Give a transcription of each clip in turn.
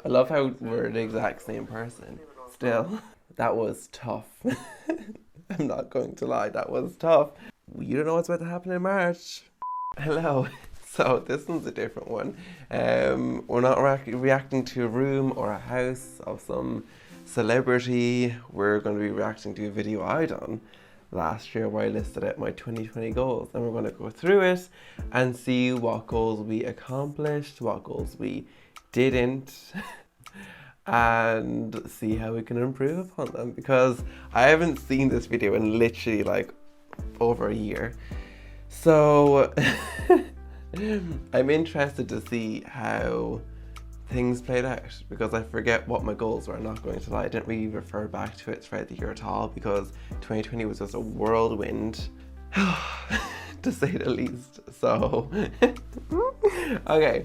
I love how we're the exact same person. Still, that was tough. I'm not going to lie, that was tough. You don't know what's about to happen in March. Hello. So this one's a different one. We're not reacting to a room or a house of some celebrity. We're going to be reacting to a video I done last year where I listed out my 2020 goals, and we're going to go through it and see what goals we accomplished, what goals we didn't, and see how we can improve upon them, because I haven't seen this video in literally like over a year. So I'm interested to see how things played out, because I forget what my goals were. I'm not going to lie, I didn't really refer back to it throughout the year at all, because 2020 was just a whirlwind to say the least. So okay,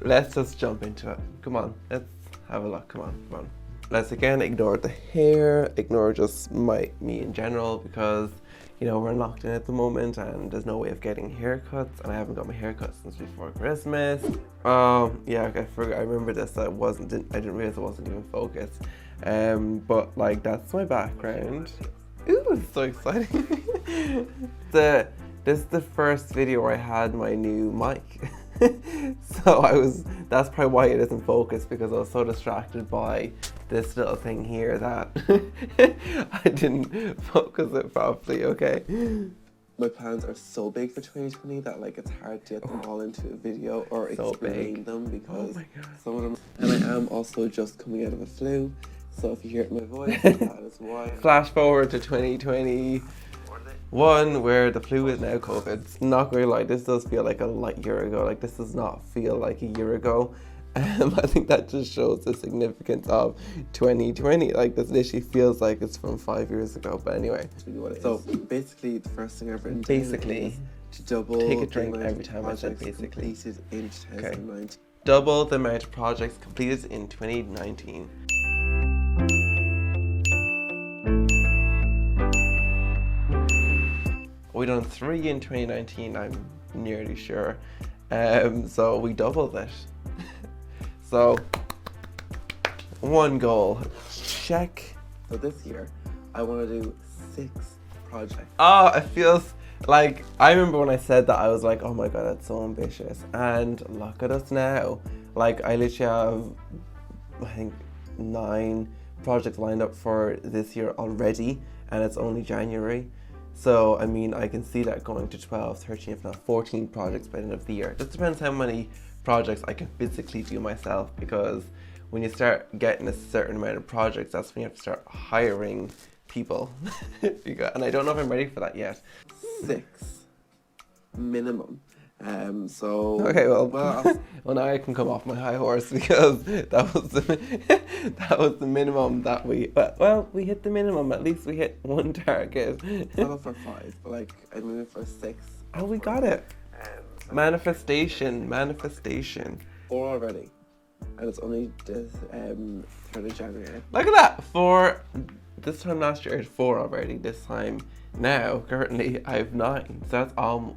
let's just jump into it. Come on, let's have a look. Come on. Let's again ignore the hair, ignore just me in general, because you know, we're locked in at the moment and there's no way of getting haircuts, and I haven't got my haircut since before Christmas. Yeah, I remember this. I didn't realize it wasn't even focused. But like, that's my background. Ooh, it's so exciting. This is the first video where I had my new mic. So that's probably why it isn't focused, because I was so distracted by this little thing here that I didn't focus it properly. Okay. My plans are so big for 2020 that like it's hard to get them all into a video or so explain them, because some of them. And I am also just coming out of a flu, so if you hear it in my voice, that is why. Flash forward to 2021, where the flu is now COVID. Not gonna lie, this does feel like a light year ago. Like, this does not feel like a year ago. I think that just shows the significance of 2020. Like, this literally feels like it's from 5 years ago. But anyway, so basically, the first thing I've written is to double. Take a drink every time I said basically. Completed in 2019. Okay. Double the amount of projects completed in 2019. We done 3 in 2019, I'm nearly sure. So we doubled it. So, one goal, check. So this year, I want to do 6 projects. Oh, it feels like, I remember when I said that, I was like, oh my god, that's so ambitious. And look at us now. Like, I literally have, I think, 9 projects lined up for this year already, and it's only January. So, I mean, I can see that going to 12, 13, if not 14 projects by the end of the year. It just depends how many projects I can physically do myself, because when you start getting a certain amount of projects, that's when you have to start hiring people. And I don't know if I'm ready for that yet. 6 minimum. Okay, well, now I can come off my high horse, because that was the minimum that we hit the minimum. At least we hit one target. Not for 5, but like I moving for 6. Oh, we got it. Manifestation. 4 already, and it's only this 3rd of January. Look at that. 4 this time last year I had 4 already. This time now currently I have 9. So that's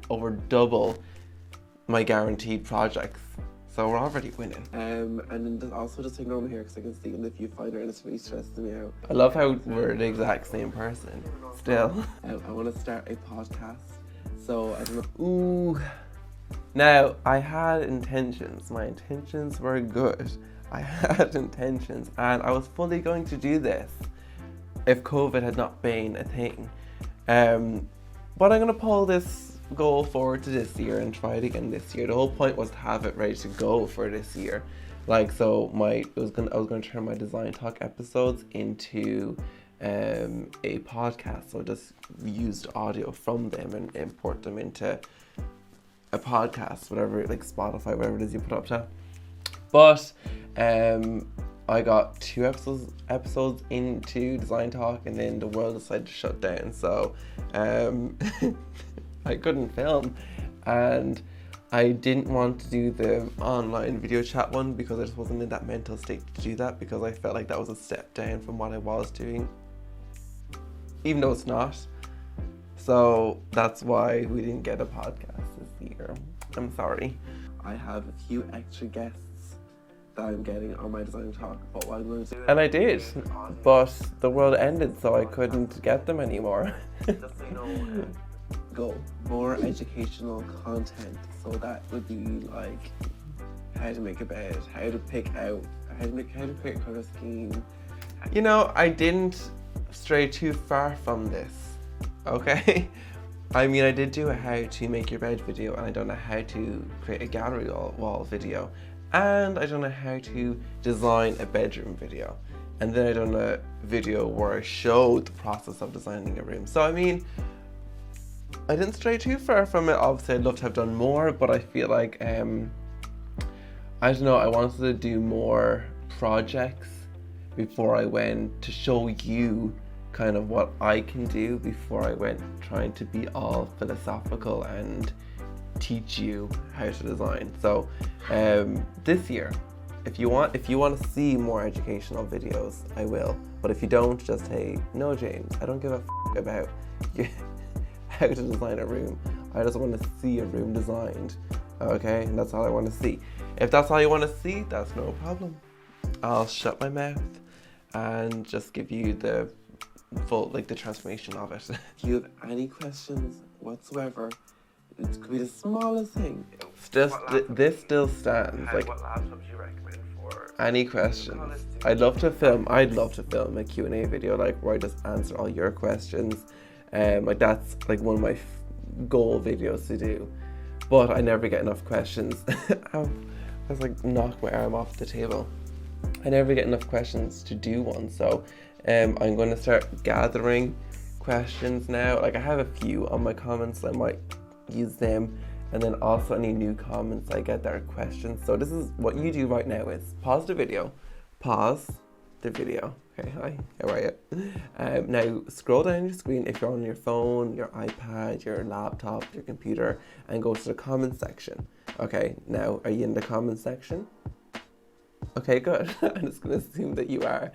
over double my guaranteed projects. So we're already winning. And then also just ignore me here, because I can see in the viewfinder and it's really stressing me out. I love how we're the exact same person. Still. I want to start a podcast. So I don't know. Ooh. Now, I had intentions. My intentions were good. I had intentions, and I was fully going to do this if COVID had not been a thing. But I'm going to pull this goal forward to this year and try it again this year. The whole point was to have it ready to go for this year. Like, so I was going to turn my design talk episodes into a podcast. So just used audio from them and import them into a podcast, whatever, like Spotify, whatever it is you put up to. But I got 2 episodes into design talk, and then the world decided to shut down. So I couldn't film, and I didn't want to do the online video chat one, because I just wasn't in that mental state to do that, because I felt like that was a step down from what I was doing, even though it's not. So that's why we didn't get a podcast this year. I'm sorry. I have a few extra guests that I'm getting on my design talk, but what I'm going to do. And I did, but the world ended, so I couldn't get them anymore. Just so you know, go more educational content. So that would be like how to make a bed, how to pick a color scheme. You know, I didn't stray too far from this. Okay. I mean, I did do a how to make your bed video, and I don't know how to create a gallery wall video, and I don't know how to design a bedroom video, and then I done a video where I showed the process of designing a room. So I mean, I didn't stray too far from it. Obviously I'd love to have done more, but I feel like I don't know, I wanted to do more projects before I went to show you kind of what I can do before I went trying to be all philosophical and teach you how to design. So this year, if you want to see more educational videos, I will. But if you don't, just say, no James, I don't give a about how to design a room. I just want to see a room designed, okay? And that's all I want to see. If that's all you want to see, that's no problem. I'll shut my mouth and just give you the full, like, the transformation of it. If you have any questions whatsoever, it could be the smallest thing. This still stands. Like, what laptop do you recommend for any questions? I'd love to film a Q&A video, like, where I just answer all your questions. Like, that's like one of my goal videos to do, but I never get enough questions. I was like, knock my arm off the table. I never get enough questions to do one, so I'm going to start gathering questions now. Like, I have a few on my comments, so I might use them, and then also any new comments I get that are questions. So this is what you do right now: is pause the video, okay, hi, how are you? Now scroll down your screen if you're on your phone, your iPad, your laptop, your computer, and go to the comment section. Okay, now are you in the comment section? Okay, good. I'm just going to assume that you are.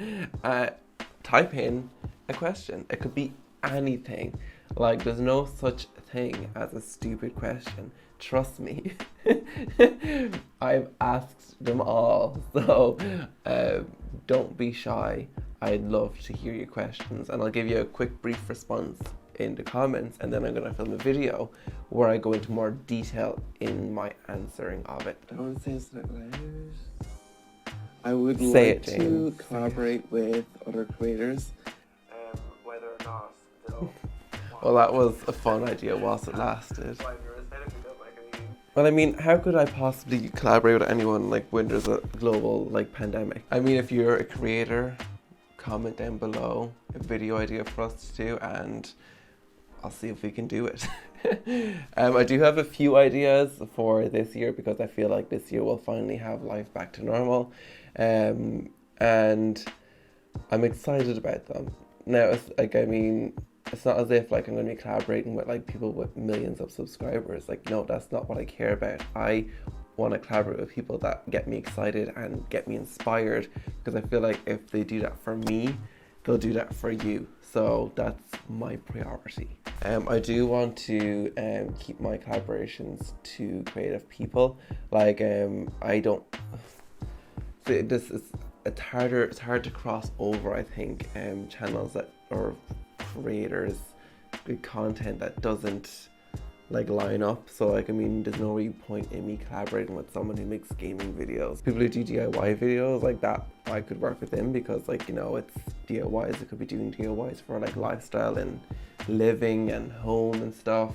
Type in a question. It could be anything. Like, there's no such thing as a stupid question. Trust me. I've asked them all. So don't be shy. I'd love to hear your questions, and I'll give you a quick brief response in the comments, and then I'm going to film a video where I go into more detail in my answering of it. Don't say it loud. I would like to collaborate with other creators, whether or not they'll... Well, that was a fun idea whilst it lasted. Well, I mean, how could I possibly collaborate with anyone, like, when there's a global, like, pandemic? I mean, if you're a creator, comment down below a video idea for us to do, and I'll see if we can do it. I do have a few ideas for this year, because I feel like this year we'll finally have life back to normal, and I'm excited about them. Now, it's like, I mean, it's not as if, like, I'm going to be collaborating with, like, people with millions of subscribers. Like, no, that's not what I care about. I want to collaborate with people that get me excited and get me inspired, because I feel like if they do that for me, they'll do that for you. So that's my priority. I do want to keep my collaborations to creative people. Like, I don't... It's hard to cross over, I think, channels that, or creators, good content that doesn't, like, line up. So, like, I mean, there's no real point in me collaborating with someone who makes gaming videos. People who do DIY videos, like that, I could work with them, because, like, you know, it's DIYs. It could be doing DIYs for, like, lifestyle and living and home and stuff.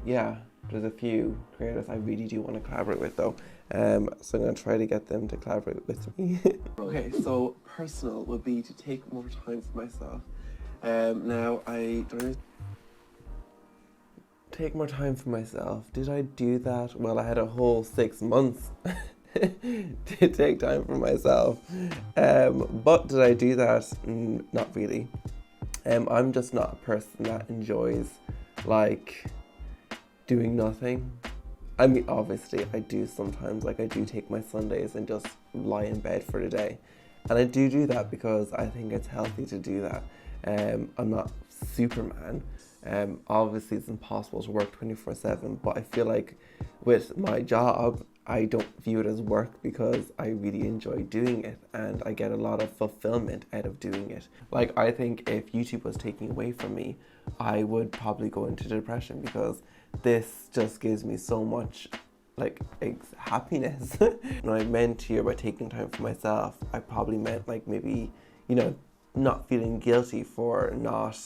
Yeah, there's a few creators I really do want to collaborate with, though. So I'm going to try to get them to collaborate with me. Okay, so personal would be to take more time for myself. Now, I don't take more time for myself. Did I do that? Well, I had a whole 6 months to take time for myself. But did I do that? Not really. I'm just not a person that enjoys, like, doing nothing. I mean, obviously I do sometimes. Like, I do take my Sundays and just lie in bed for the day. And I do that because I think it's healthy to do that. I'm not Superman. Obviously it's impossible to work 24/7, but I feel like with my job I don't view it as work because I really enjoy doing it and I get a lot of fulfillment out of doing it. Like, I think if YouTube was taken away from me, I would probably go into depression because this just gives me so much like happiness. When I meant here by taking time for myself, I probably meant like maybe, you know, not feeling guilty for not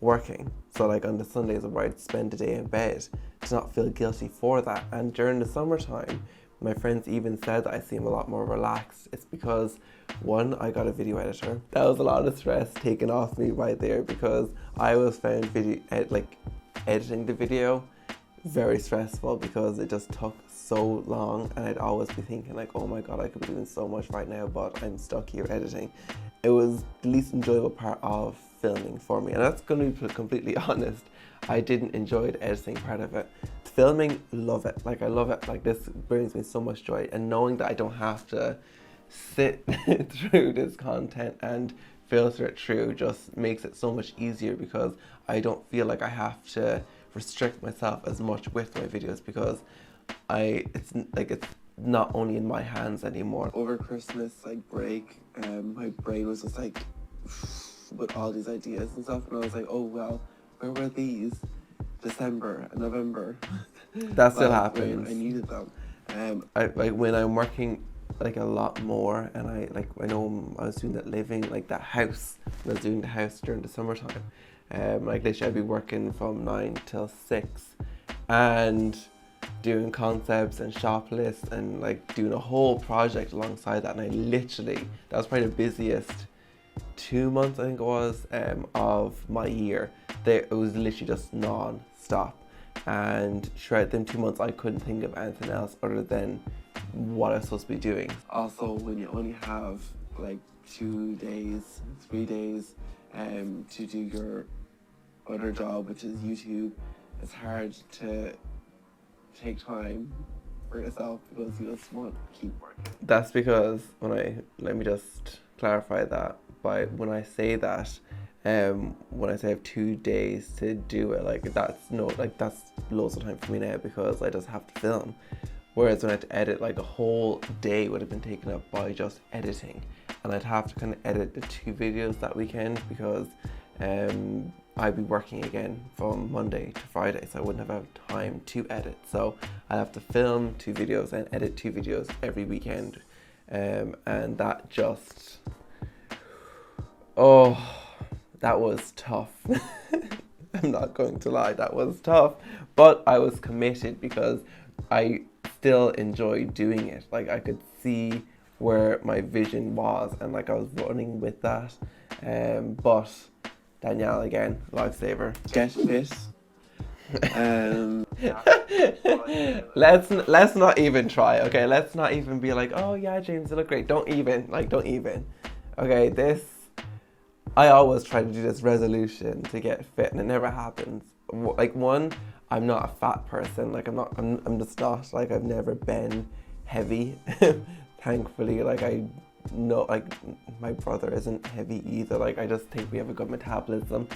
working. So like on the Sundays where I'd spend a day in bed, to not feel guilty for that. And during the summertime, my friends even said that I seem a lot more relaxed. It's because, one, I got a video editor. That was a lot of stress taken off me right there because I always found editing the video very stressful because it just took so long, and I'd always be thinking like, oh my god, I could be doing so much right now, but I'm stuck here editing. It was the least enjoyable part of filming for me, and that's going to be completely honest. I didn't enjoy the editing part of it. Filming, love it. Like, I love it. Like, this brings me so much joy, and knowing that I don't have to sit through this content and filter it through just makes it so much easier because I don't feel like I have to restrict myself as much with my videos because it's not only in my hands anymore. Over Christmas break, my brain was just like with all these ideas and stuff, and I was like, oh well, where were these December and November? That still happens. I needed them. When I'm working like a lot more, and I know I was doing that living, like that house, when I was doing the house during the summertime, like literally I'd be working from 9 till 6 and doing concepts and shop lists and like doing a whole project alongside that, and I literally, that was probably the busiest 2 months I think it was of my year. It was literally just non-stop, and throughout them 2 months I couldn't think of anything else other than what I was supposed to be doing. Also, when you only have like 2 days, 3 days to do your other job, which is YouTube, it's hard to take time for yourself because you just want to keep working. That's because let me just clarify that by when I say that, when I say I have 2 days to do it, that's loads of time for me now because I just have to film. Whereas when I had to edit, like a whole day would have been taken up by just editing, and I'd have to kind of edit the 2 videos that weekend because I'd be working again from Monday to Friday, so I wouldn't have time to edit. So I'd have to film 2 videos and edit 2 videos every weekend, and that just, that was tough. I'm not going to lie, that was tough, but I was committed because I still enjoyed doing it. Like, I could see where my vision was, and like I was running with that. But Danielle, again, lifesaver. Get fit. Let's not even try. Okay, let's not even be like, oh yeah, James, you look great. Don't even. Okay, I always try to do this resolution to get fit, and it never happens. Like, one, I'm not a fat person. Like, I'm just not. Like, I've never been heavy. Thankfully, like, I know, like, my brother isn't heavy either. Like, I just think we have a good metabolism.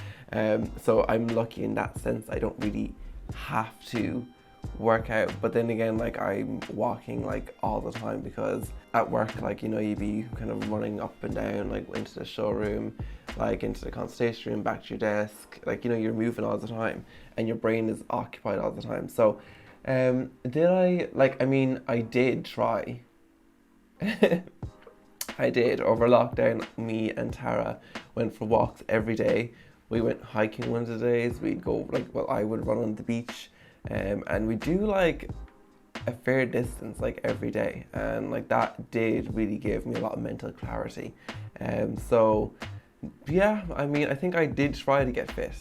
So I'm lucky in that sense. I don't really have to work out. But then again, like, I'm walking like all the time because at work, like, you know, you'd be kind of running up and down, like into the showroom, like into the consultation room, back to your desk. Like, you know, you're moving all the time and your brain is occupied all the time. So I did try. I did. Over lockdown, me and Tara went for walks every day. We went hiking one of the days. We'd go, I would run on the beach, and we do like a fair distance like every day, and like that did really give me a lot of mental clarity. So yeah, I mean, I think I did try to get fit.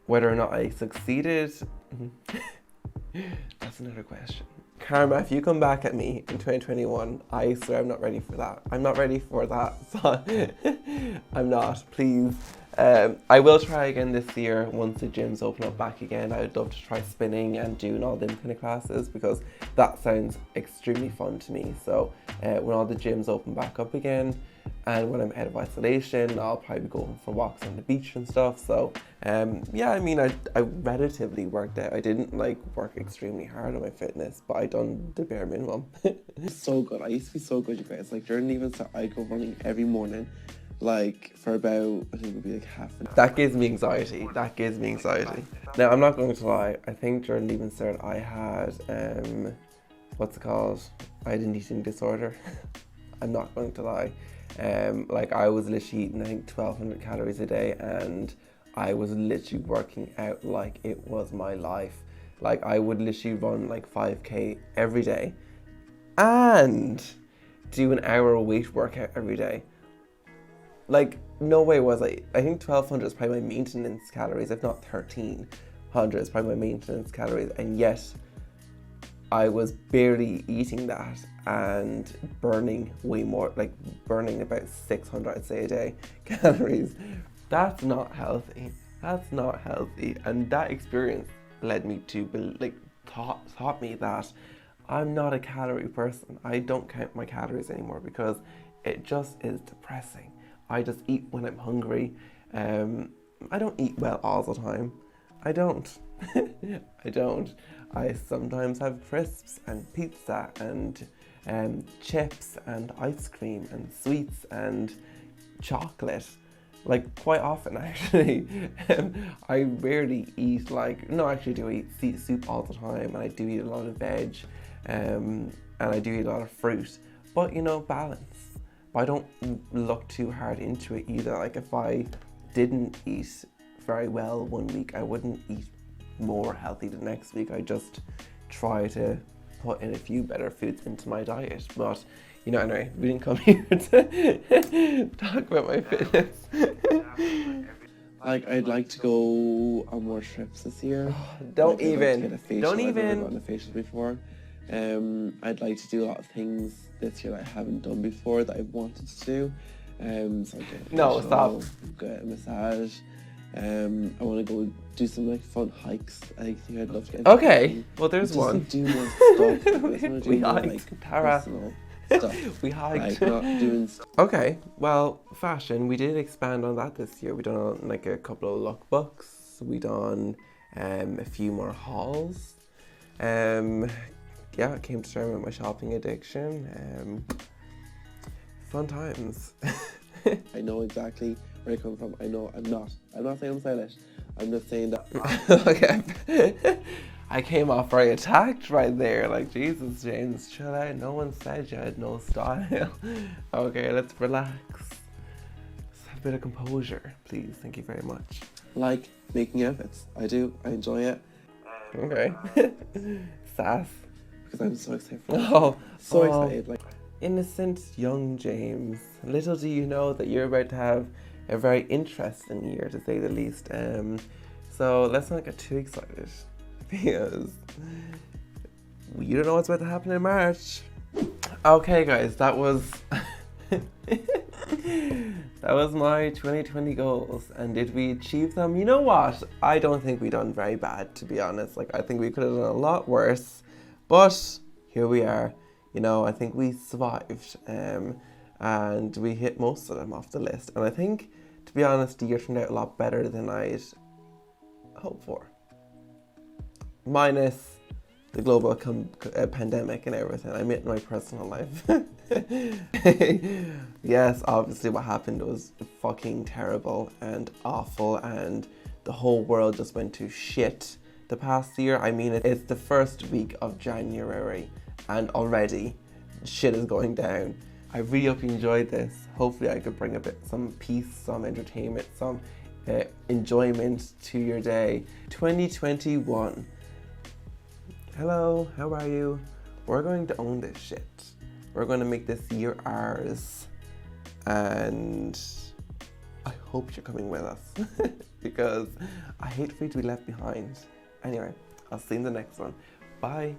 Whether or not I succeeded, that's another question. Karma, if you come back at me in 2021, I swear I'm not ready for that. I'm not ready for that. So I'm not, please. I will try again this year once the gyms open up back again. I would love to try spinning and doing all them kind of classes because that sounds extremely fun to me. So when all the gyms open back up again, And when I'm out of isolation, I'll probably go for walks on the beach and stuff. So yeah, I mean, I relatively worked out. I didn't like work extremely hard on my fitness, but I done the bare minimum. So good. I used to be so good, you guys. Like during even start, I go running every morning, like for about, I think it would be like half an hour. That gives me anxiety. That gives me anxiety. Now, I'm not going to lie. I think during leaving cert, I had what's it called? I had an eating disorder. I'm not going to lie. Like I was literally eating, I think 1,200 calories a day, and I was literally working out like it was my life. Like I would literally run like 5K every day and do an hour weight workout every day. Like no way was I think 1,200 is probably my maintenance calories, if not 1,300 is probably my maintenance calories, and yet I was barely eating that and burning way more, like burning about 600, I'd say, a day calories. That's not healthy. That's not healthy. And that experience led me to, like, taught me that I'm not a calorie person. I don't count my calories anymore because it just is depressing. I just eat when I'm hungry. I don't eat well all the time. I don't. I don't. I sometimes have crisps and pizza and chips and ice cream and sweets and chocolate. Like quite often actually. I rarely eat no, I actually do eat soup all the time, and I do eat a lot of veg, and I do eat a lot of fruit. But you know, balance. But I don't look too hard into it either. Like if I didn't eat very well one week, I wouldn't eat more healthy the next week. I just try to put in a few better foods into my diet. But you know, anyway, we didn't come here to talk about my fitness. Like I'd like to go on more trips this year. Don't even. Like, don't even. I've never gotten a facial before. I'd like to do a lot of things this year that I haven't done before that I've wanted to do. So get a facial, stop. Get a massage. I want to go do some like fun hikes. I think I'd love to get. Okay, well there's one. Do more stuff. We hiked, like, Tara. Stuff. We hiked. Like, not doing stuff. Okay, well, fashion. We did expand on that this year. We done like a couple of lookbooks. We done a few more hauls. Yeah, it came to terms with my shopping addiction. Fun times. I know exactly where I come from. I know I'm not saying I'm stylish. I'm just saying that. Okay. I came off very attacked right there. Like, Jesus, James, chill out. No one said you had no style. Okay, let's relax. Let's have a bit of composure, please. Thank you very much. Like making outfits. I do. I enjoy it. Okay. Sass. Because I'm so excited for it. Oh, so excited. Like, innocent young James. Little do you know that you're about to have a very interesting year, to say the least. So let's not get too excited, because you don't know what's about to happen in March. Okay guys, that was that was my 2020 goals, and did we achieve them? You know what? I don't think we done very bad, to be honest. Like, I think we could have done a lot worse, but here we are. You know, I think we survived, and we hit most of them off the list. And I think, to be honest, the year turned out a lot better than I'd hoped for. Minus the global pandemic and everything. I meant my personal life. Yes, obviously what happened was fucking terrible and awful, and the whole world just went to shit the past year. I mean, it's the first week of January, and already shit is going down. I really hope you enjoyed this. Hopefully I could bring a bit, some peace, some entertainment, some enjoyment to your day. 2021. Hello, how are you? We're going to own this shit. We're going to make this year ours. And I hope you're coming with us because I hate for you to be left behind. Anyway, I'll see you in the next one. Bye.